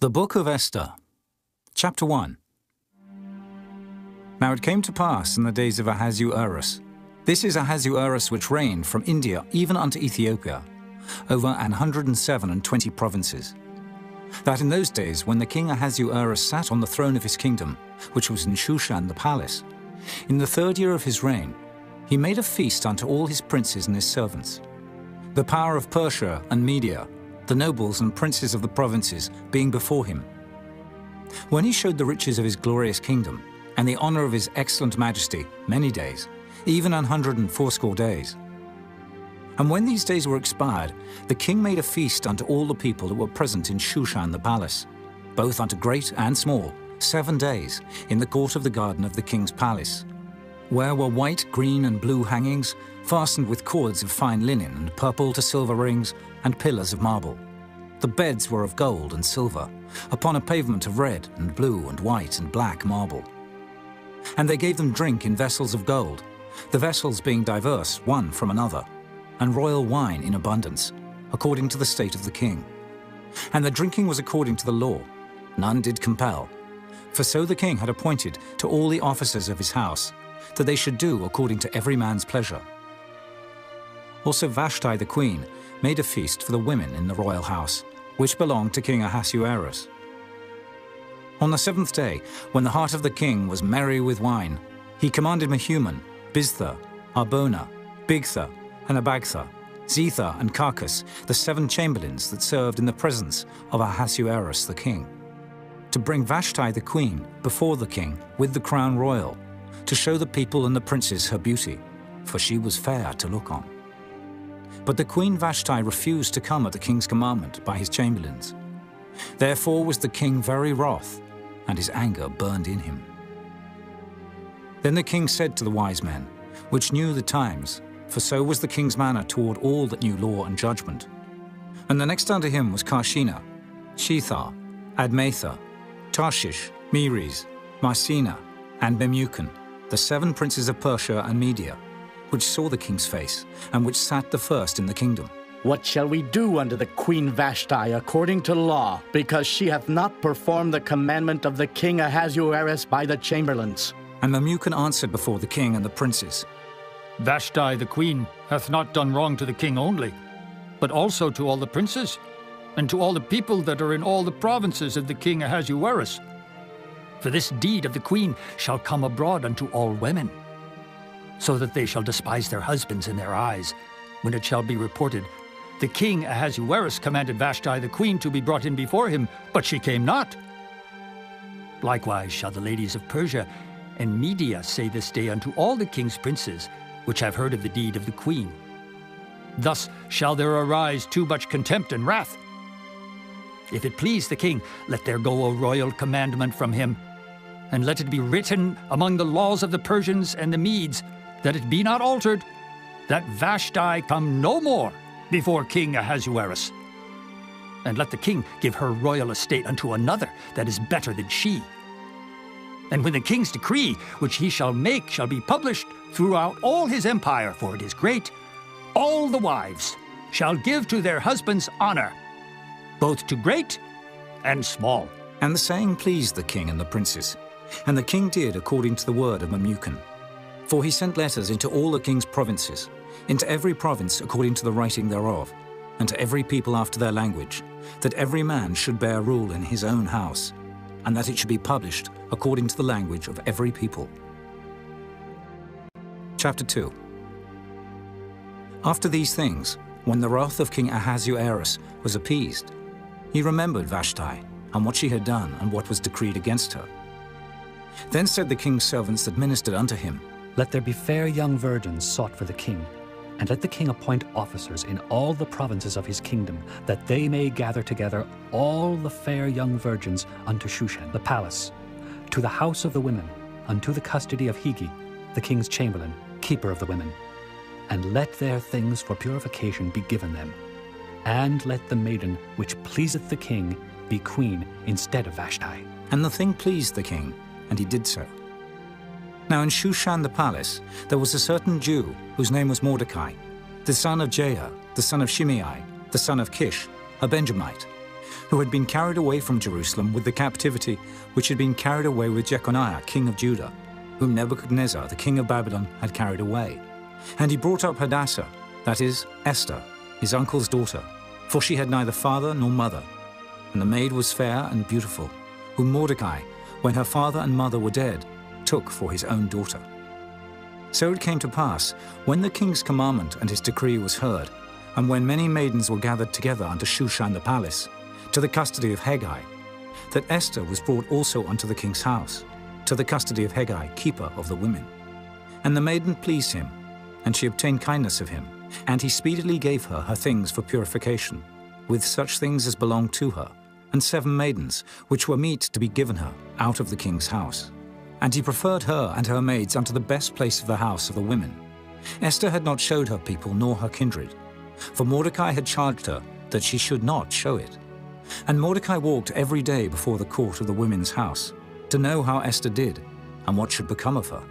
The Book of Esther, Chapter 1. Now it came to pass in the days of Ahasuerus. This is Ahasuerus which reigned from India even unto Ethiopia, over 127 provinces. That in those days, when the king Ahasuerus sat on the throne of his kingdom, which was in Shushan the palace, in the 3rd year of his reign, he made a feast unto all his princes and his servants. The power of Persia and Media, the nobles and princes of the provinces, being before him. When he showed the riches of his glorious kingdom, and the honor of his excellent majesty, many days, even 180 days. And when these days were expired, the king made a feast unto all the people that were present in Shushan the palace, both unto great and small, 7 days, in the court of the garden of the king's palace, where were white, green, and blue hangings, fastened with cords of fine linen, and purple to silver rings, and pillars of marble. The beds were of gold and silver, upon a pavement of red, and blue, and white, and black marble. And they gave them drink in vessels of gold, the vessels being diverse one from another, and royal wine in abundance, according to the state of the king. And the drinking was according to the law, none did compel. For so the king had appointed to all the officers of his house, that they should do according to every man's pleasure. Also Vashti the queen made a feast for the women in the royal house, which belonged to King Ahasuerus. On the 7th day, when the heart of the king was merry with wine, he commanded Mehuman, Biztha, Arbona, Bigtha, and Abagtha, Zetha, and Carcass, the 7 chamberlains that served in the presence of Ahasuerus the king, to bring Vashti the queen before the king with the crown royal, to show the people and the princes her beauty, for she was fair to look on. But the queen Vashti refused to come at the king's commandment by his chamberlains. Therefore was the king very wroth, and his anger burned in him. Then the king said to the wise men, which knew the times, for so was the king's manner toward all that knew law and judgment. And the next unto him was Karshena, Shethar, Admatha, Tarshish, Meres, Marsena, and Memucan, the 7 princes of Persia and Media, which saw the king's face, and which sat the first in the kingdom. What shall we do unto the queen Vashti according to law, because she hath not performed the commandment of the king Ahasuerus by the chamberlains? And Memucan answered before the king and the princes, Vashti the queen hath not done wrong to the king only, but also to all the princes, and to all the people that are in all the provinces of the king Ahasuerus. For this deed of the queen shall come abroad unto all women, so that they shall despise their husbands in their eyes, when it shall be reported, the king Ahasuerus commanded Vashti the queen to be brought in before him, but she came not. Likewise shall the ladies of Persia and Media say this day unto all the king's princes, which have heard of the deed of the queen. Thus shall there arise too much contempt and wrath. If it please the king, let there go a royal commandment from him, and let it be written among the laws of the Persians and the Medes, that it be not altered, that Vashti come no more before King Ahasuerus. And let the king give her royal estate unto another that is better than she. And when the king's decree, which he shall make, shall be published throughout all his empire, for it is great, all the wives shall give to their husbands honor, both to great and small. And the saying pleased the king and the princes, and the king did according to the word of Memucan. For he sent letters into all the king's provinces, into every province according to the writing thereof, and to every people after their language, that every man should bear rule in his own house, and that it should be published according to the language of every people. Chapter 2. After these things, when the wrath of King Ahasuerus was appeased, he remembered Vashti, and what she had done, and what was decreed against her. Then said the king's servants that ministered unto him, Let there be fair young virgins sought for the king, and let the king appoint officers in all the provinces of his kingdom, that they may gather together all the fair young virgins unto Shushan the palace, to the house of the women, unto the custody of Hegi, the king's chamberlain, keeper of the women. And let their things for purification be given them. And let the maiden which pleaseth the king be queen instead of Vashti. And the thing pleased the king, and he did so. Now in Shushan the palace there was a certain Jew, whose name was Mordecai, the son of Jair, the son of Shimei, the son of Kish, a Benjamite, who had been carried away from Jerusalem with the captivity which had been carried away with Jeconiah, king of Judah, whom Nebuchadnezzar, the king of Babylon, had carried away. And he brought up Hadassah, that is, Esther, his uncle's daughter, for she had neither father nor mother. And the maid was fair and beautiful, whom Mordecai, when her father and mother were dead, took for his own daughter. So it came to pass, when the king's commandment and his decree was heard, and when many maidens were gathered together unto Shushan the palace, to the custody of Haggai, that Esther was brought also unto the king's house, to the custody of Haggai, keeper of the women. And the maiden pleased him, and she obtained kindness of him, and he speedily gave her her things for purification, with such things as belonged to her, and 7 maidens, which were meet to be given her out of the king's house. And he preferred her and her maids unto the best place of the house of the women. Esther had not showed her people nor her kindred, for Mordecai had charged her that she should not show it. And Mordecai walked every day before the court of the women's house, to know how Esther did, and what should become of her.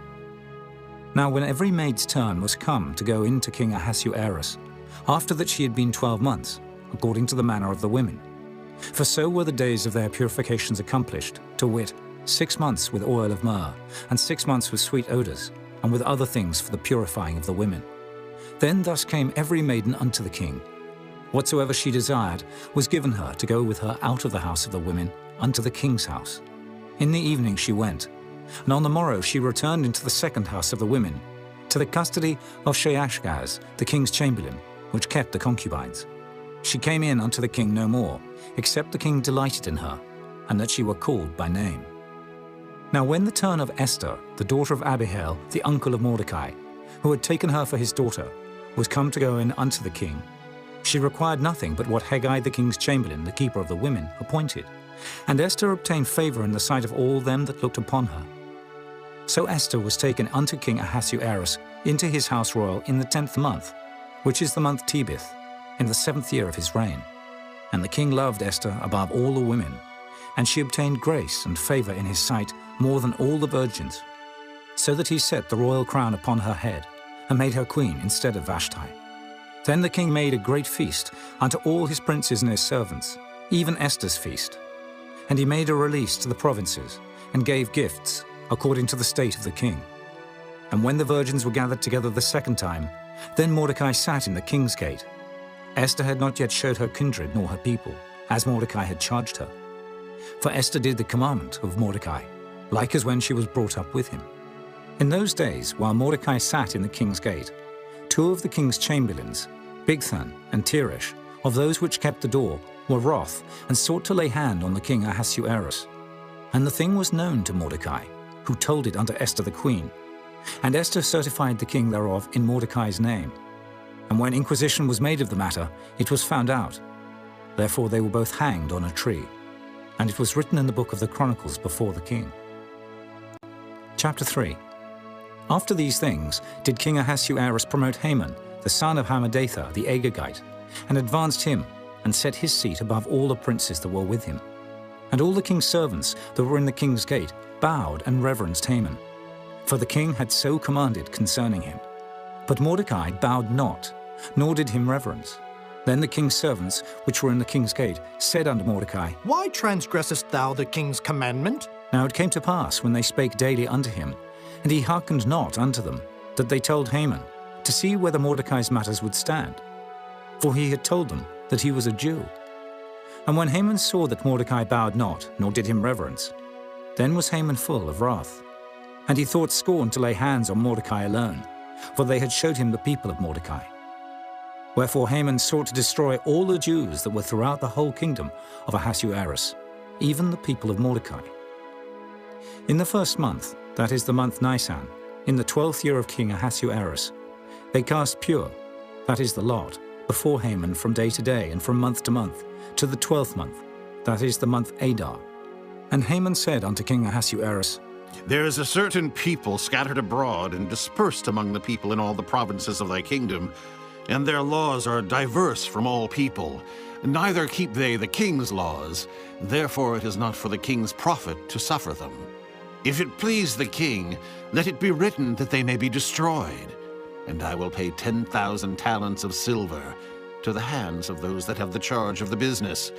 Now when every maid's turn was come to go in to King Ahasuerus, after that she had been 12 months, according to the manner of the women, for so were the days of their purifications accomplished, to wit, 6 months with oil of myrrh, and 6 months with sweet odors, and with other things for the purifying of the women. Then thus came every maiden unto the king. Whatsoever she desired was given her to go with her out of the house of the women unto the king's house. In the evening she went, and on the morrow she returned into the second house of the women, to the custody of Sheashgaz, the king's chamberlain, which kept the concubines. She came in unto the king no more, except the king delighted in her, and that she were called by name. Now when the turn of Esther, the daughter of Abihail, the uncle of Mordecai, who had taken her for his daughter, was come to go in unto the king, she required nothing but what Haggai the king's chamberlain, the keeper of the women, appointed. And Esther obtained favor in the sight of all them that looked upon her. So Esther was taken unto King Ahasuerus into his house royal in the 10th month, which is the month Tebeth, in the 7th year of his reign. And the king loved Esther above all the women, and she obtained grace and favor in his sight more than all the virgins, so that he set the royal crown upon her head, and made her queen instead of Vashti. Then the king made a great feast unto all his princes and his servants, even Esther's feast. And he made a release to the provinces, and gave gifts, according to the state of the king. And when the virgins were gathered together the second time, then Mordecai sat in the king's gate. Esther had not yet showed her kindred nor her people, as Mordecai had charged her. For Esther did the commandment of Mordecai, like as when she was brought up with him. In those days, while Mordecai sat in the king's gate, 2 of the king's chamberlains, Bigthan and Teresh, of those which kept the door, were wroth, and sought to lay hand on the king Ahasuerus. And the thing was known to Mordecai, who told it unto Esther the queen. And Esther certified the king thereof in Mordecai's name. And when inquisition was made of the matter, it was found out. Therefore they were both hanged on a tree. And it was written in the book of the Chronicles before the king. Chapter 3. After these things did King Ahasuerus promote Haman, the son of Hammedatha the Agagite, and advanced him, and set his seat above all the princes that were with him. And all the king's servants that were in the king's gate bowed and reverenced Haman, for the king had so commanded concerning him. But Mordecai bowed not, nor did him reverence. Then the king's servants, which were in the king's gate, said unto Mordecai, Why transgressest thou the king's commandment? Now it came to pass, when they spake daily unto him, and he hearkened not unto them, that they told Haman, to see whether Mordecai's matters would stand. For he had told them that he was a Jew. And when Haman saw that Mordecai bowed not, nor did him reverence, then was Haman full of wrath. And he thought scorn to lay hands on Mordecai alone, for they had showed him the people of Mordecai. Wherefore Haman sought to destroy all the Jews that were throughout the whole kingdom of Ahasuerus, even the people of Mordecai. In the 1st month, that is the month Nisan, in the 12th year of King Ahasuerus, they cast pure, that is the lot, before Haman from day to day and from month to month, to the 12th month, that is the month Adar. And Haman said unto King Ahasuerus, There is a certain people scattered abroad and dispersed among the people in all the provinces of thy kingdom, and their laws are diverse from all people. Neither keep they the king's laws, therefore it is not for the king's profit to suffer them. If it please the king, let it be written that they may be destroyed, and I will pay 10,000 talents of silver to the hands of those that have the charge of the business,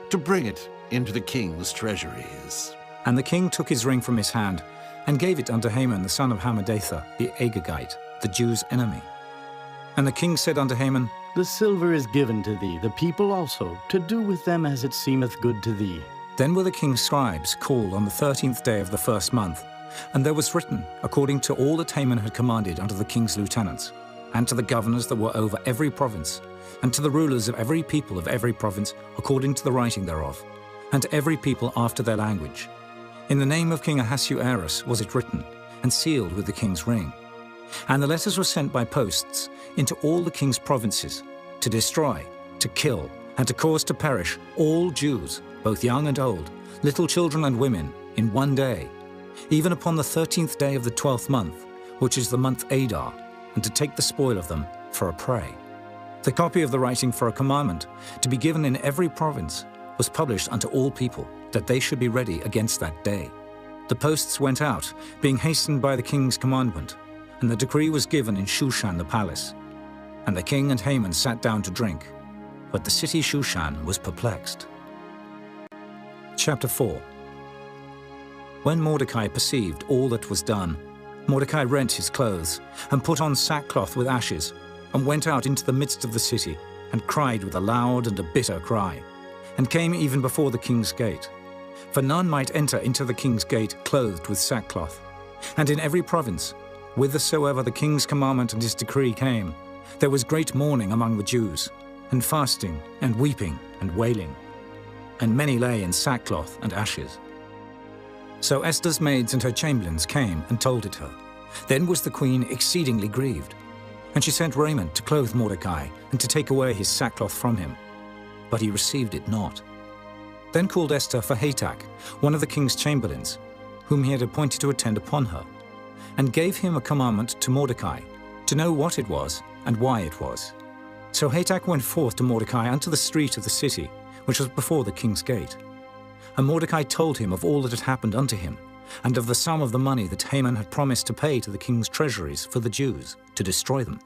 to bring it into the king's treasuries. And the king took his ring from his hand and gave it unto Haman the son of Hammedatha, the Agagite, the Jews' enemy. And the king said unto Haman, The silver is given to thee, the people also, to do with them as it seemeth good to thee. Then were the king's scribes called on the 13th day of the first month, and there was written, according to all that Haman had commanded unto the king's lieutenants, and to the governors that were over every province, and to the rulers of every people of every province, according to the writing thereof, and to every people after their language. In the name of King Ahasuerus was it written, and sealed with the king's ring. And the letters were sent by posts into all the king's provinces, to destroy, to kill, and to cause to perish all Jews, both young and old, little children and women, in one day, even upon the 13th day of the 12th month, which is the month Adar, and to take the spoil of them for a prey. The copy of the writing for a commandment, to be given in every province, was published unto all people, that they should be ready against that day. The posts went out, being hastened by the king's commandment, and the decree was given in Shushan the palace. And the king and Haman sat down to drink, but the city Shushan was perplexed. Chapter 4. When Mordecai perceived all that was done, Mordecai rent his clothes, and put on sackcloth with ashes, and went out into the midst of the city, and cried with a loud and a bitter cry, and came even before the king's gate. For none might enter into the king's gate clothed with sackcloth. And in every province, whithersoever the king's commandment and his decree came, there was great mourning among the Jews, and fasting, and weeping, and wailing. And many lay in sackcloth and ashes. So Esther's maids and her chamberlains came and told it her. Then was the queen exceedingly grieved. And she sent raiment to clothe Mordecai, and to take away his sackcloth from him. But he received it not. Then called Esther for Hatach, one of the king's chamberlains, whom he had appointed to attend upon her, and gave him a commandment to Mordecai, to know what it was, and why it was. So Hatach went forth to Mordecai unto the street of the city, which was before the king's gate. And Mordecai told him of all that had happened unto him, and of the sum of the money that Haman had promised to pay to the king's treasuries for the Jews, to destroy them.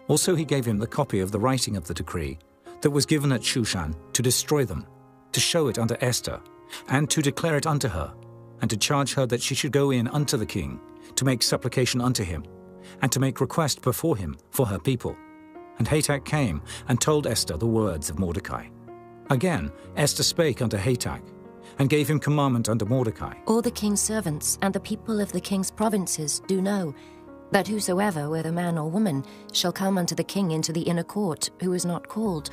Also he gave him the copy of the writing of the decree that was given at Shushan, to destroy them, to show it unto Esther, and to declare it unto her, and to charge her that she should go in unto the king, to make supplication unto him, and to make request before him for her people. And Hatach came and told Esther the words of Mordecai. Again Esther spake unto Hatach, and gave him commandment unto Mordecai. All the king's servants and the people of the king's provinces do know that whosoever, whether man or woman, shall come unto the king into the inner court, who is not called,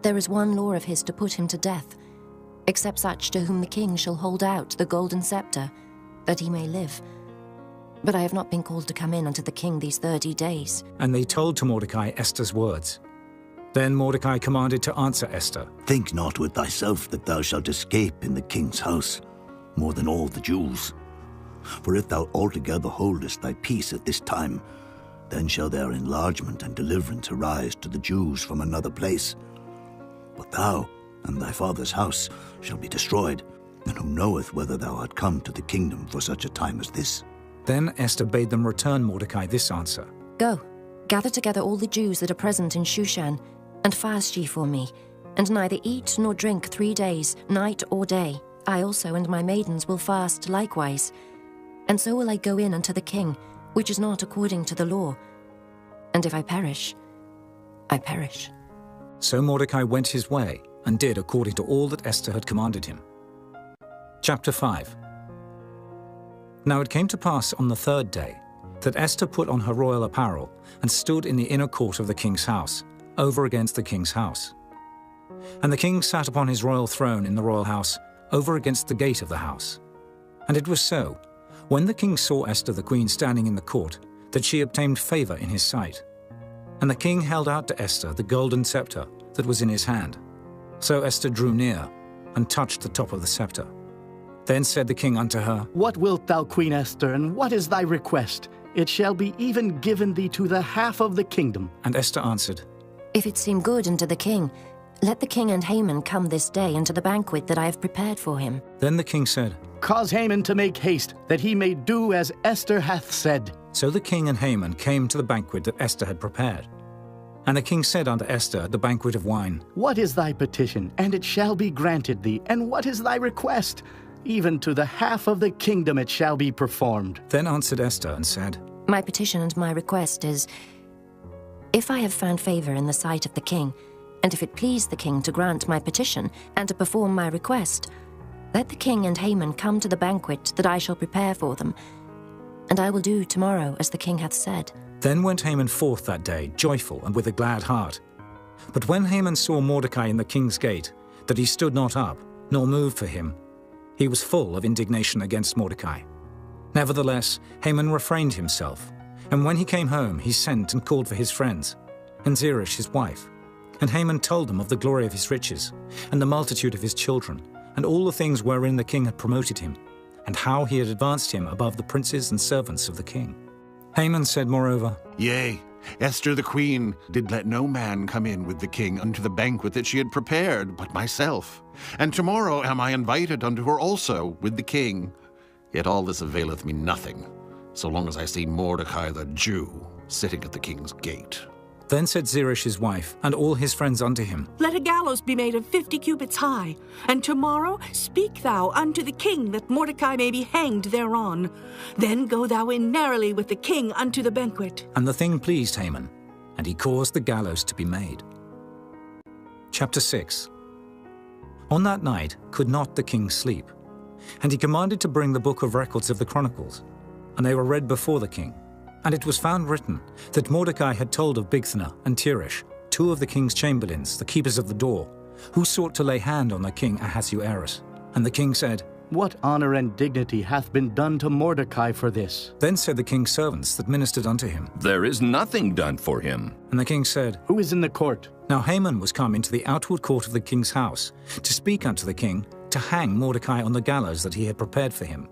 there is one law of his to put him to death, except such to whom the king shall hold out the golden scepter, that he may live. But I have not been called to come in unto the king these 30 days. And they told to Mordecai Esther's words. Then Mordecai commanded to answer Esther. Think not with thyself that thou shalt escape in the king's house, more than all the Jews. For if thou altogether holdest thy peace at this time, then shall their enlargement and deliverance arise to the Jews from another place. But thou and thy father's house shall be destroyed, and who knoweth whether thou art come to the kingdom for such a time as this? Then Esther bade them return Mordecai this answer. Go, gather together all the Jews that are present in Shushan, and fast ye for me, and neither eat nor drink 3 days, night or day. I also and my maidens will fast likewise. And so will I go in unto the king, which is not according to the law. And if I perish, I perish. So Mordecai went his way, and did according to all that Esther had commanded him. Chapter 5. Now it came to pass on the 3rd day, that Esther put on her royal apparel, and stood in the inner court of the king's house, over against the king's house. And the king sat upon his royal throne in the royal house, over against the gate of the house. And it was so, when the king saw Esther the queen standing in the court, that she obtained favor in his sight. And the king held out to Esther the golden scepter that was in his hand. So Esther drew near, and touched the top of the scepter. Then said the king unto her, What wilt thou, Queen Esther, and what is thy request? It shall be even given thee to the half of the kingdom. And Esther answered, If it seem good unto the king, let the king and Haman come this day unto the banquet that I have prepared for him. Then the king said, Cause Haman to make haste, that he may do as Esther hath said. So the king and Haman came to the banquet that Esther had prepared. And the king said unto Esther at the banquet of wine, What is thy petition? And it shall be granted thee. And what is thy request? Even to the half of the kingdom it shall be performed. Then answered Esther and said, My petition and my request is, if I have found favor in the sight of the king, and if it please the king to grant my petition and to perform my request, let the king and Haman come to the banquet that I shall prepare for them, and I will do tomorrow as the king hath said. Then went Haman forth that day, joyful and with a glad heart. But when Haman saw Mordecai in the king's gate, that he stood not up, nor moved for him, he was full of indignation against Mordecai. Nevertheless, Haman refrained himself, and when he came home, he sent and called for his friends, and Zeresh his wife. And Haman told them of the glory of his riches, and the multitude of his children, and all the things wherein the king had promoted him, and how he had advanced him above the princes and servants of the king. Haman said moreover, Yea, Esther the queen did let no man come in with the king unto the banquet that she had prepared, but myself. And tomorrow am I invited unto her also with the king. Yet all this availeth me nothing, so long as I see Mordecai the Jew sitting at the king's gate. Then said Zeresh his wife, and all his friends unto him, Let a gallows be made of 50 cubits high, and tomorrow speak thou unto the king that Mordecai may be hanged thereon. Then go thou in narrowly with the king unto the banquet. And the thing pleased Haman, and he caused the gallows to be made. Chapter 6. On that night could not the king sleep, and he commanded to bring the book of records of the Chronicles, and they were read before the king. And it was found written that Mordecai had told of Bigthana and Teresh, two of the king's chamberlains, the keepers of the door, who sought to lay hand on the king Ahasuerus. And the king said, What honor and dignity hath been done to Mordecai for this? Then said the king's servants that ministered unto him, There is nothing done for him. And the king said, Who is in the court? Now Haman was come into the outward court of the king's house, to speak unto the king, to hang Mordecai on the gallows that he had prepared for him.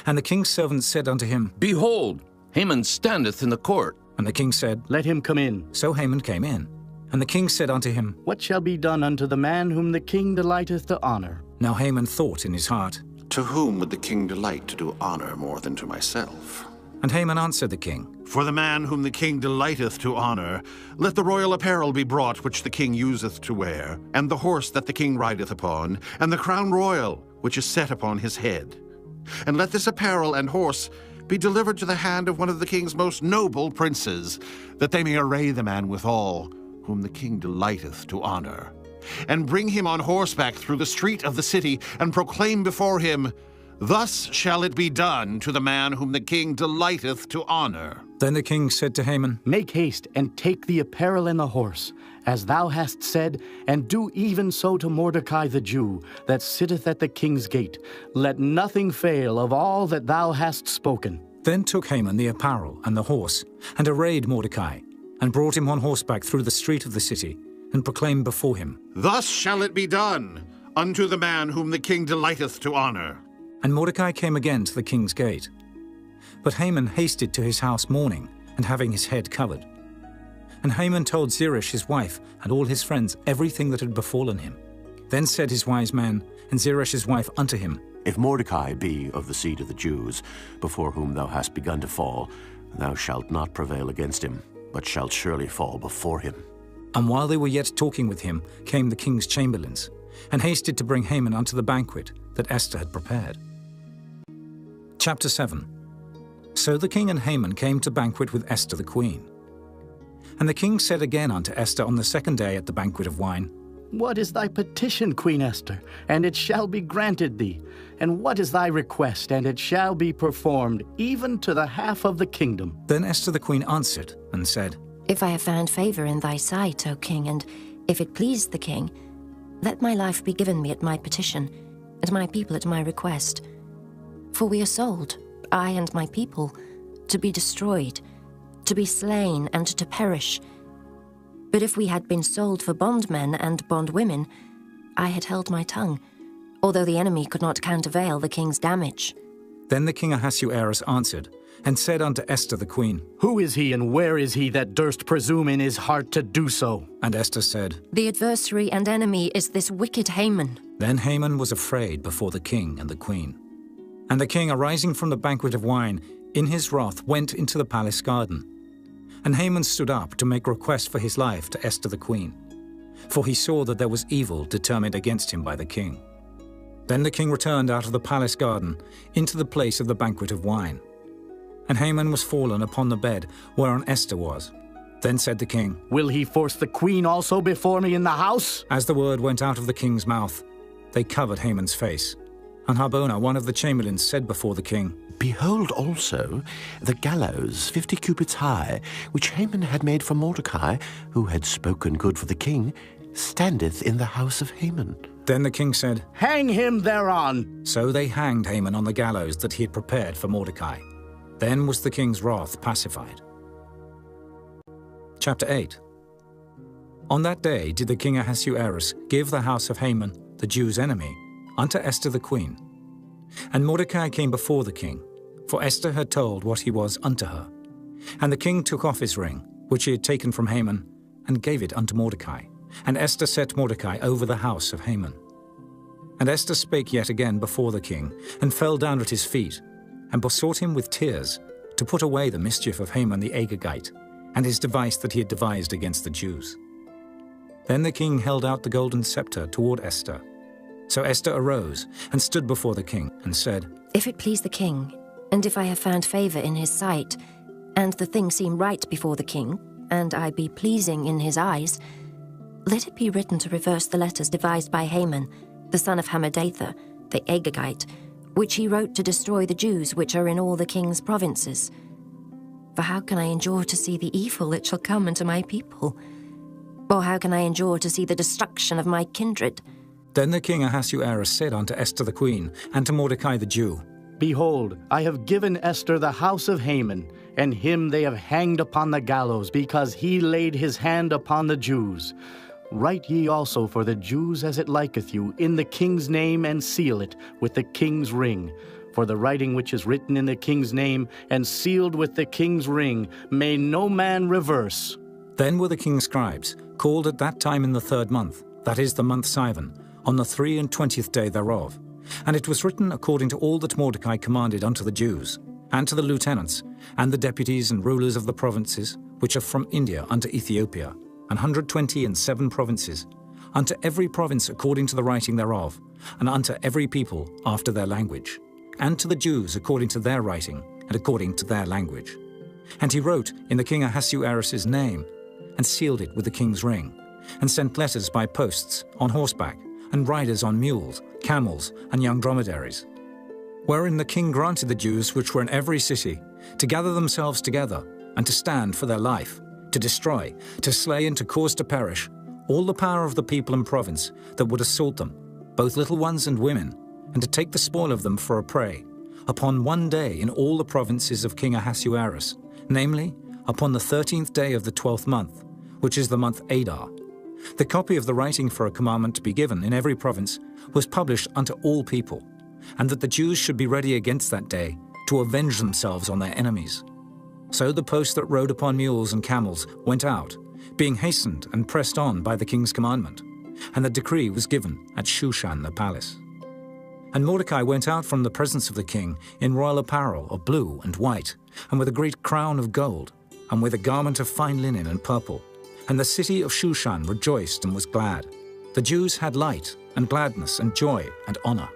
And the king's servants said unto him, Behold, Haman standeth in the court. And the king said, Let him come in. So Haman came in. And the king said unto him, What shall be done unto the man whom the king delighteth to honor? Now Haman thought in his heart, To whom would the king delight to do honor more than to myself? And Haman answered the king, For the man whom the king delighteth to honor, let the royal apparel be brought which the king useth to wear, and the horse that the king rideth upon, and the crown royal which is set upon his head. And let this apparel and horse be delivered to the hand of one of the king's most noble princes, that they may array the man withal, whom the king delighteth to honor, and bring him on horseback through the street of the city, and proclaim before him, Thus shall it be done to the man whom the king delighteth to honor. Then the king said to Haman, Make haste, and take the apparel and the horse, as thou hast said, and do even so to Mordecai the Jew, that sitteth at the king's gate. Let nothing fail of all that thou hast spoken. Then took Haman the apparel and the horse, and arrayed Mordecai, and brought him on horseback through the street of the city, and proclaimed before him, Thus shall it be done unto the man whom the king delighteth to honor. And Mordecai came again to the king's gate. But Haman hasted to his house mourning, and having his head covered. And Haman told Zeresh his wife and all his friends everything that had befallen him. Then said his wise men and Zeresh his wife unto him, If Mordecai be of the seed of the Jews, before whom thou hast begun to fall, thou shalt not prevail against him, but shalt surely fall before him. And while they were yet talking with him, came the king's chamberlains, and hasted to bring Haman unto the banquet that Esther had prepared. Chapter 7. So the king and Haman came to banquet with Esther the queen. And the king said again unto Esther on the second day at the banquet of wine, What is thy petition, Queen Esther? And it shall be granted thee. And what is thy request? And it shall be performed, even to the half of the kingdom. Then Esther the queen answered and said, If I have found favor in thy sight, O king, and if it please the king, let my life be given me at my petition, and my people at my request. For we are sold, I and my people, to be destroyed, to be slain, and to perish. But if we had been sold for bondmen and bondwomen, I had held my tongue, although the enemy could not countervail the king's damage. Then the king Ahasuerus answered, and said unto Esther the queen, Who is he, and where is he that durst presume in his heart to do so? And Esther said, The adversary and enemy is this wicked Haman. Then Haman was afraid before the king and the queen. And the king, arising from the banquet of wine, in his wrath went into the palace garden. And Haman stood up to make request for his life to Esther the queen, for he saw that there was evil determined against him by the king. Then the king returned out of the palace garden into the place of the banquet of wine. And Haman was fallen upon the bed whereon Esther was. Then said the king, Will he force the queen also before me in the house? As the word went out of the king's mouth, they covered Haman's face. And Harbona, one of the chamberlains, said before the king, Behold also the gallows 50 cubits high, which Haman had made for Mordecai, who had spoken good for the king, standeth in the house of Haman. Then the king said, Hang him thereon. So they hanged Haman on the gallows that he had prepared for Mordecai. Then was the king's wrath pacified. Chapter 8. On that day did the king Ahasuerus give the house of Haman, the Jews' enemy, unto Esther the queen. And Mordecai came before the king, for Esther had told what he was unto her. And the king took off his ring, which he had taken from Haman, and gave it unto Mordecai. And Esther set Mordecai over the house of Haman. And Esther spake yet again before the king, and fell down at his feet, and besought him with tears to put away the mischief of Haman the Agagite, and his device that he had devised against the Jews. Then the king held out the golden scepter toward Esther. So Esther arose and stood before the king, and said, If it please the king, and if I have found favor in his sight, and the thing seem right before the king, and I be pleasing in his eyes, let it be written to reverse the letters devised by Haman, the son of Hammedatha, the Agagite, which he wrote to destroy the Jews which are in all the king's provinces. For how can I endure to see the evil that shall come unto my people? Or how can I endure to see the destruction of my kindred? Then the king Ahasuerus said unto Esther the queen, and to Mordecai the Jew, Behold, I have given Esther the house of Haman, and him they have hanged upon the gallows, because he laid his hand upon the Jews. Write ye also for the Jews as it liketh you, in the king's name, and seal it with the king's ring. For the writing which is written in the king's name, and sealed with the king's ring, may no man reverse. Then were the king's scribes called at that time in the 3rd month, that is the month Sivan, on the 23rd day thereof. And it was written according to all that Mordecai commanded unto the Jews, and to the lieutenants, and the deputies and rulers of the provinces, which are from India unto Ethiopia, 127 provinces, unto every province according to the writing thereof, and unto every people after their language, and to the Jews according to their writing, and according to their language. And he wrote in the king Ahasuerus' name, and sealed it with the king's ring, and sent letters by posts, on horseback, and riders on mules, camels, and young dromedaries. Wherein the king granted the Jews which were in every city to gather themselves together, and to stand for their life, to destroy, to slay, and to cause to perish all the power of the people and province that would assault them, both little ones and women, and to take the spoil of them for a prey, upon one day in all the provinces of King Ahasuerus, namely, upon the 13th day of the 12th month, which is the month Adar. The copy of the writing for a commandment to be given in every province was published unto all people, and that the Jews should be ready against that day to avenge themselves on their enemies. So the posts that rode upon mules and camels went out, being hastened and pressed on by the king's commandment, and the decree was given at Shushan the palace. And Mordecai went out from the presence of the king in royal apparel of blue and white, and with a great crown of gold, and with a garment of fine linen and purple. And the city of Shushan rejoiced and was glad. The Jews had light and gladness and joy and honor.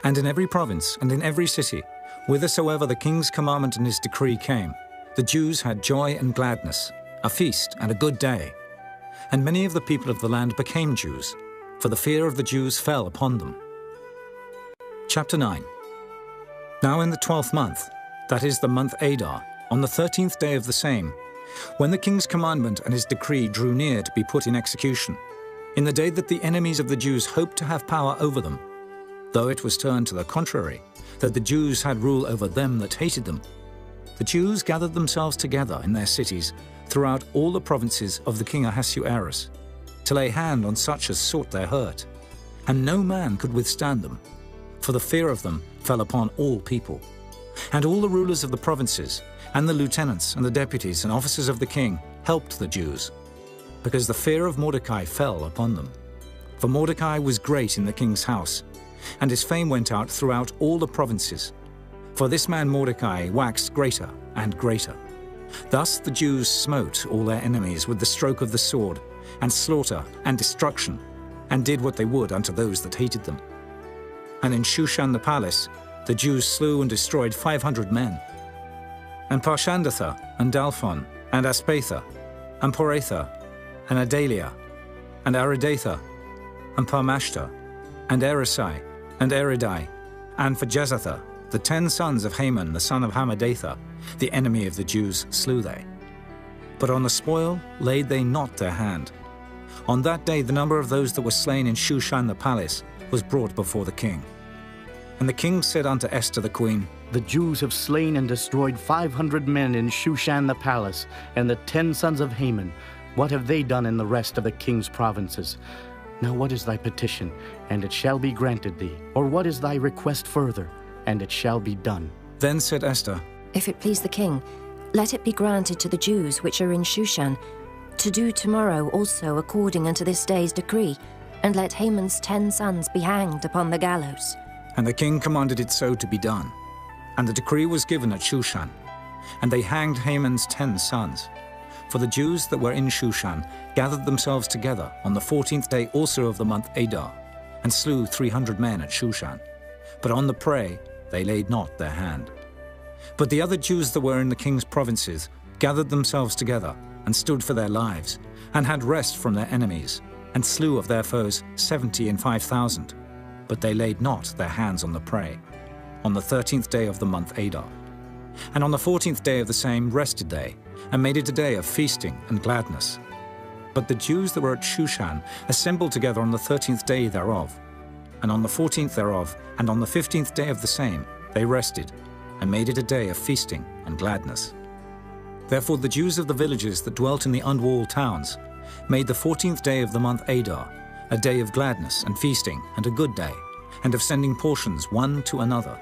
And in every province and in every city, whithersoever the king's commandment and his decree came, the Jews had joy and gladness, a feast and a good day. And many of the people of the land became Jews, for the fear of the Jews fell upon them. Chapter 9. Now in the 12th month, that is the month Adar, on the 13th day of the same, when the king's commandment and his decree drew near to be put in execution, in the day that the enemies of the Jews hoped to have power over them, though it was turned to the contrary, that the Jews had rule over them that hated them, the Jews gathered themselves together in their cities throughout all the provinces of the king Ahasuerus, to lay hand on such as sought their hurt, and no man could withstand them, for the fear of them fell upon all people. And all the rulers of the provinces, and the lieutenants and the deputies and officers of the king helped the Jews, because the fear of Mordecai fell upon them. For Mordecai was great in the king's house, and his fame went out throughout all the provinces. For this man Mordecai waxed greater and greater. Thus the Jews smote all their enemies with the stroke of the sword, and slaughter and destruction, and did what they would unto those that hated them. And in Shushan the palace the Jews slew and destroyed 500 men. And Parshandatha, and Dalphon, and Aspatha, and Poratha, and Adalia, and Aridatha, and Parmashta, and Erisai, and Eridai, and Phajezatha, the 10 sons of Haman the son of Hammedatha, the enemy of the Jews, slew they. But on the spoil laid they not their hand. On that day the number of those that were slain in Shushan the palace was brought before the king. And the king said unto Esther the queen, The Jews have slain and destroyed 500 men in Shushan the palace, and the 10 sons of Haman. What have they done in the rest of the king's provinces? Now what is thy petition, and it shall be granted thee? Or what is thy request further, and it shall be done? Then said Esther, If it please the king, let it be granted to the Jews which are in Shushan, to do tomorrow also according unto this day's decree, and let Haman's 10 sons be hanged upon the gallows. And the king commanded it so to be done. And the decree was given at Shushan. And they hanged Haman's 10 sons. For the Jews that were in Shushan gathered themselves together on the 14th day also of the month Adar, and slew 300 men at Shushan. But on the prey they laid not their hand. But the other Jews that were in the king's provinces gathered themselves together, and stood for their lives, and had rest from their enemies, and slew of their foes 75,000. But they laid not their hands on the prey, on the 13th day of the month Adar. And on the 14th day of the same rested they, and made it a day of feasting and gladness. But the Jews that were at Shushan assembled together on the 13th day thereof. And on the 14th thereof, and on the 15th day of the same, they rested, and made it a day of feasting and gladness. Therefore the Jews of the villages that dwelt in the unwalled towns made the 14th day of the month Adar a day of gladness and feasting and a good day, and of sending portions one to another.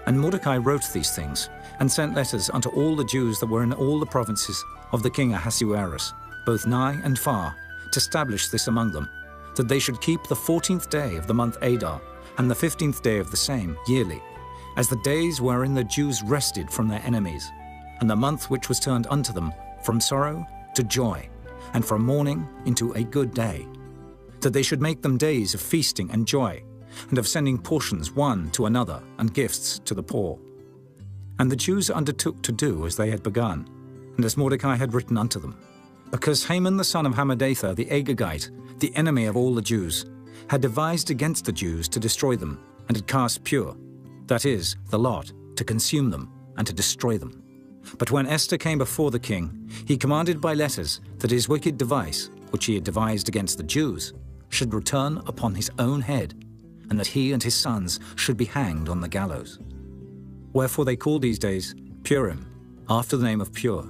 And Mordecai wrote these things, and sent letters unto all the Jews that were in all the provinces of the king Ahasuerus, both nigh and far, to establish this among them, that they should keep the 14th day of the month Adar, and the 15th day of the same, yearly, as the days wherein the Jews rested from their enemies, and the month which was turned unto them from sorrow to joy, and from mourning into a good day, that they should make them days of feasting and joy, and of sending portions one to another, and gifts to the poor. And the Jews undertook to do as they had begun, and as Mordecai had written unto them, because Haman the son of Hammedatha the Agagite, the enemy of all the Jews, had devised against the Jews to destroy them, and had cast pure, that is, the lot, to consume them, and to destroy them. But when Esther came before the king, he commanded by letters that his wicked device, which he had devised against the Jews, should return upon his own head, and that he and his sons should be hanged on the gallows. Wherefore they called these days Purim, after the name of Pur.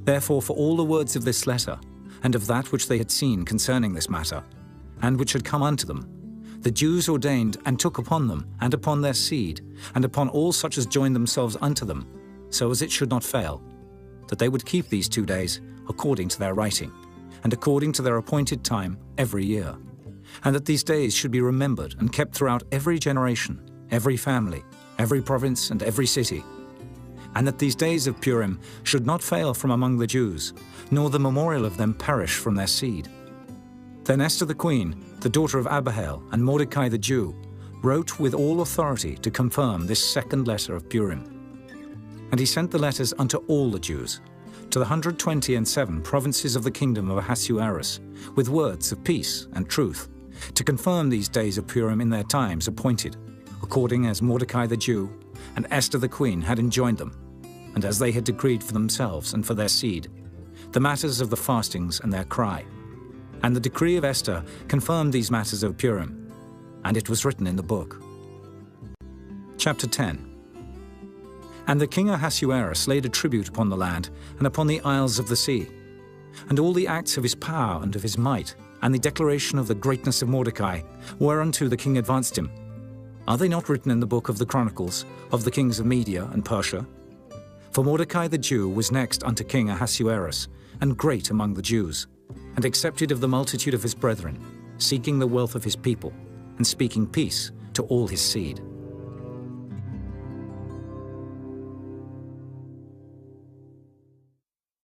Therefore for all the words of this letter, and of that which they had seen concerning this matter, and which had come unto them, the Jews ordained and took upon them, and upon their seed, and upon all such as joined themselves unto them, so as it should not fail, that they would keep these 2 days according to their writing, and according to their appointed time every year, and that these days should be remembered and kept throughout every generation, every family, every province, and every city, and that these days of Purim should not fail from among the Jews, nor the memorial of them perish from their seed. Then Esther the queen, the daughter of Abihail, and Mordecai the Jew, wrote with all authority to confirm this second letter of Purim. And he sent the letters unto all the Jews, to the 127 provinces of the kingdom of Ahasuerus, with words of peace and truth, to confirm these days of Purim in their times appointed, according as Mordecai the Jew and Esther the queen had enjoined them, and as they had decreed for themselves and for their seed, the matters of the fastings and their cry. And the decree of Esther confirmed these matters of Purim, and it was written in the book. Chapter 10. And the king Ahasuerus laid a tribute upon the land and upon the isles of the sea, and all the acts of his power and of his might, and the declaration of the greatness of Mordecai, whereunto the king advanced him. Are they not written in the book of the Chronicles of the kings of Media and Persia? For Mordecai the Jew was next unto King Ahasuerus, and great among the Jews, and accepted of the multitude of his brethren, seeking the wealth of his people, and speaking peace to all his seed.